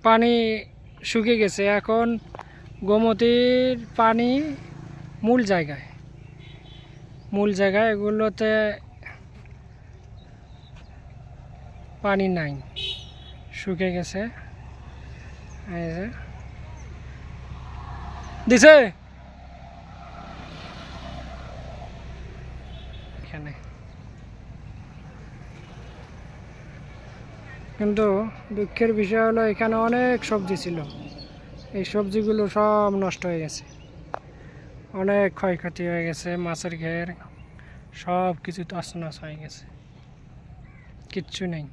পানি শুকিয়ে গেছে। এখন গোমতীর পানি মূল জায়গায় এগুলোতে পানি নাই, শুকিয়ে গেছে। এই যে দিছে এখানে, কিন্তু দুঃখের বিষয় হলো এখানে অনেক সবজি ছিল, এই সবজিগুলো সব নষ্ট হয়ে গেছে, অনেক ক্ষয়ক্ষতি হয়ে গেছে। মাছের ঘের সব কিছু তছনছ হয়ে গেছে, কিচ্ছু নেই।